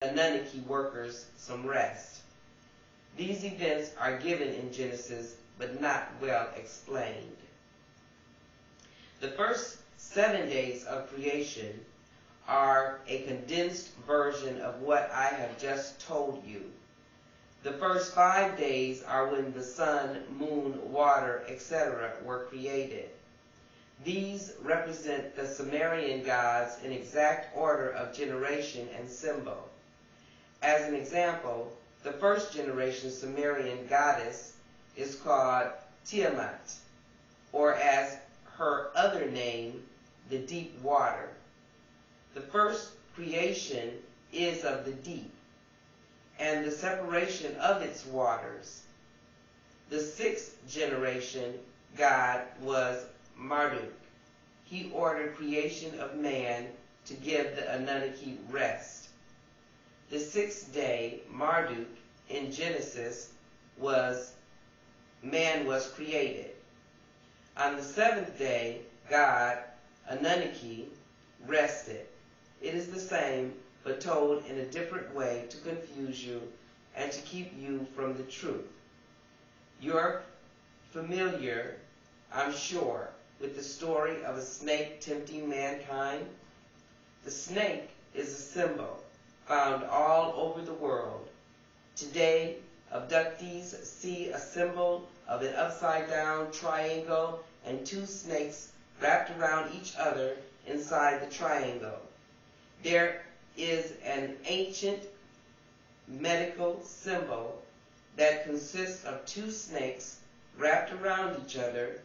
Anunnaki workers some rest. These events are given in Genesis, but not well explained. The first 7 days of creation are a condensed version of what I have just told you. The first 5 days are when the sun, moon, water, etc. were created. These represent the Sumerian gods in exact order of generation and symbol. As an example, the first generation Sumerian goddess is called Tiamat, or as her other name, the deep water. The first creation is of the deep, and the separation of its waters. The sixth generation god was Marduk. He ordered creation of man to give the Anunnaki rest. The 6th day, Marduk, in Genesis, man was created. On the 7th day, God, Anunnaki, rested. It is the same, but told in a different way to confuse you and to keep you from the truth. You're familiar, I'm sure, with the story of a snake tempting mankind. The snake is a symbol found all over the world. Today, abductees see a symbol of an upside-down triangle and 2 snakes wrapped around each other inside the triangle. There is an ancient medical symbol that consists of 2 snakes wrapped around each other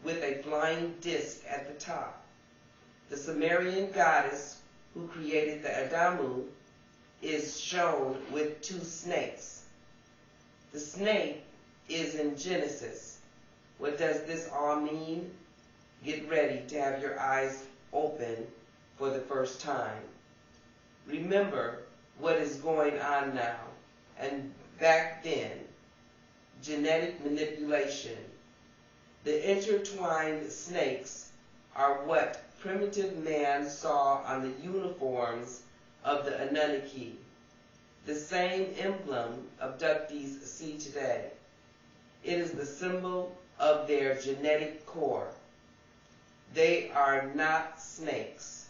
with a flying disc at the top. The Sumerian goddess who created the Adamu is shown with 2 snakes. The snake is in Genesis. What does this all mean? Get ready to have your eyes open for the first time. Remember what is going on now and back then. Genetic manipulation. The intertwined snakes are what primitive man saw on the uniforms of the Anunnaki, the same emblem abductees see today. It is the symbol of their genetic core. They are not snakes.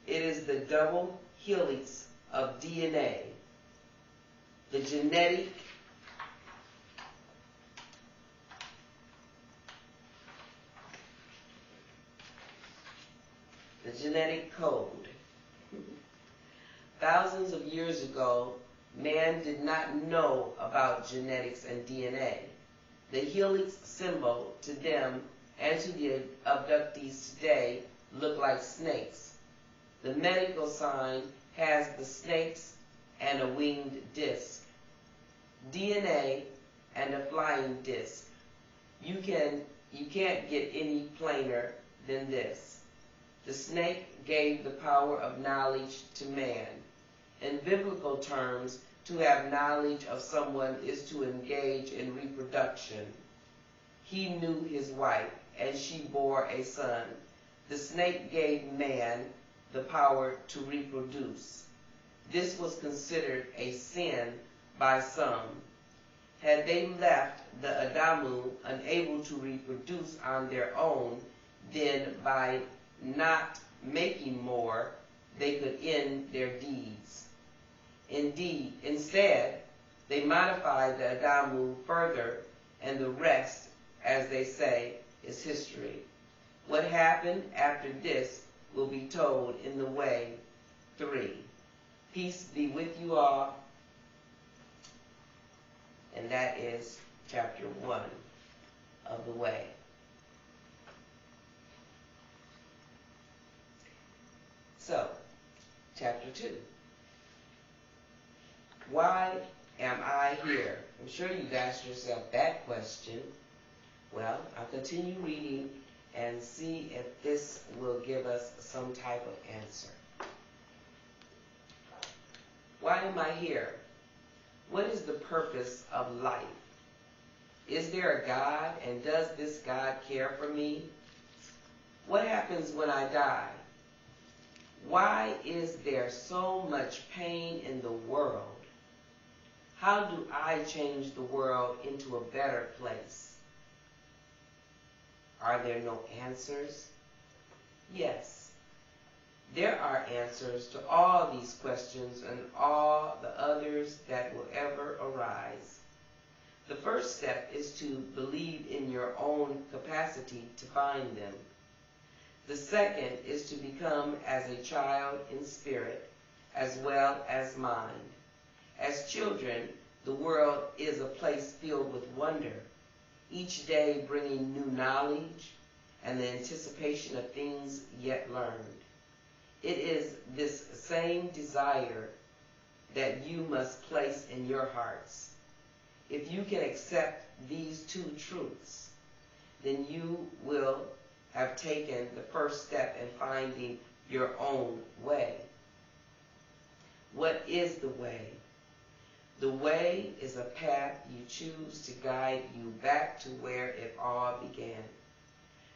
It is the double helix of DNA. The genetic code. Thousands of years ago, man did not know about genetics and DNA. The helix symbol to them and to the abductees today look like snakes. The medical sign has the snakes and a winged disc. DNA and a flying disc. You can't get any plainer than this. The snake gave the power of knowledge to man. In biblical terms, to have knowledge of someone is to engage in reproduction. He knew his wife, and she bore a son. The snake gave man the power to reproduce. This was considered a sin by some. Had they left the Adamu unable to reproduce on their own, then by not making more, they could end their deeds. Instead, they modified the Adamu further, and the rest, as they say, is history. What happened after this will be told in the Way 3. Peace be with you all. And that is chapter 1 of the Way. So, chapter 2. Why am I here? I'm sure you've asked yourself that question. Well, I'll continue reading and see if this will give us some type of answer. Why am I here? What is the purpose of life? Is there a God, and does this God care for me? What happens when I die? Why is there so much pain in the world? How do I change the world into a better place? Are there no answers? Yes. There are answers to all these questions and all the others that will ever arise. The first step is to believe in your own capacity to find them. The second is to become as a child in spirit as well as mind. As children, the world is a place filled with wonder, each day bringing new knowledge and the anticipation of things yet learned. It is this same desire that you must place in your hearts. If you can accept these two truths, then you will have taken the first step in finding your own way. What is the way? The way is a path you choose to guide you back to where it all began,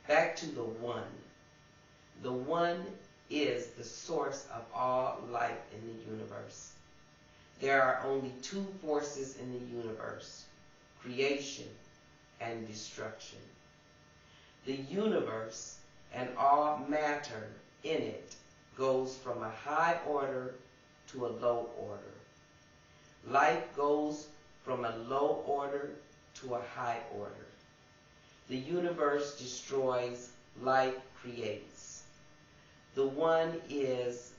back to the One. The One is the source of all life in the universe. There are only two forces in the universe, creation and destruction. The universe and all matter in it goes from a high order to a low order. Life goes from a low order to a high order. The universe destroys, life creates. The one is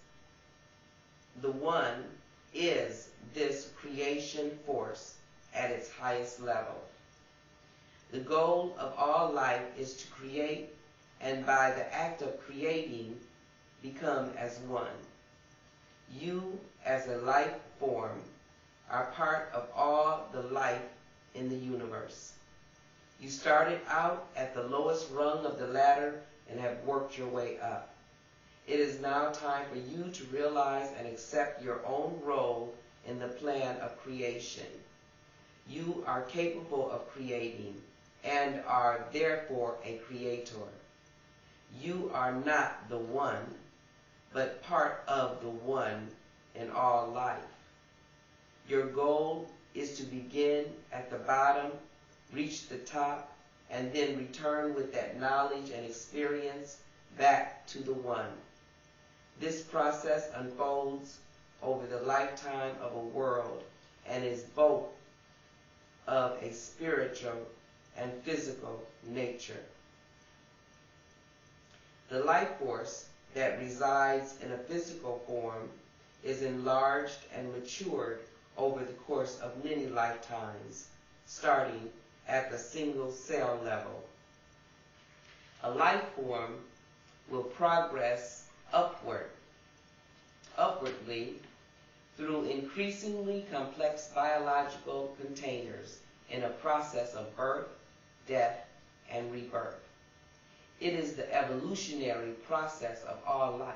this creation force at its highest level. The goal of all life is to create, and by the act of creating, become as one. You, as a life form, are part of all the life in the universe. You started out at the lowest rung of the ladder and have worked your way up. It is now time for you to realize and accept your own role in the plan of creation. You are capable of creating and are therefore a creator. You are not the one, but part of the one in all life. Your goal is to begin at the bottom, reach the top, and then return with that knowledge and experience back to the one. This process unfolds over the lifetime of a world and is both of a spiritual and physical nature. The life force that resides in a physical form is enlarged and matured over the course of many lifetimes, starting at the single cell level. A life form will progress upwardly through increasingly complex biological containers in a process of birth, death, and rebirth. It is the evolutionary process of all life,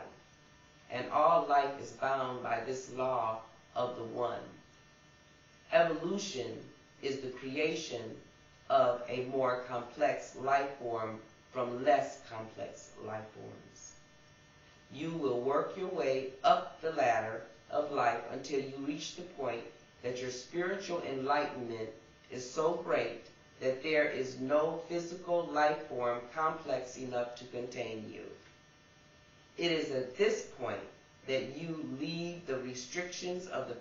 and all life is bound by this law of the one. Evolution is the creation of a more complex life form from less complex life forms. You will work your way up the ladder of life until you reach the point that your spiritual enlightenment is so great that there is no physical life form complex enough to contain you. It is at this point that you leave the restrictions of the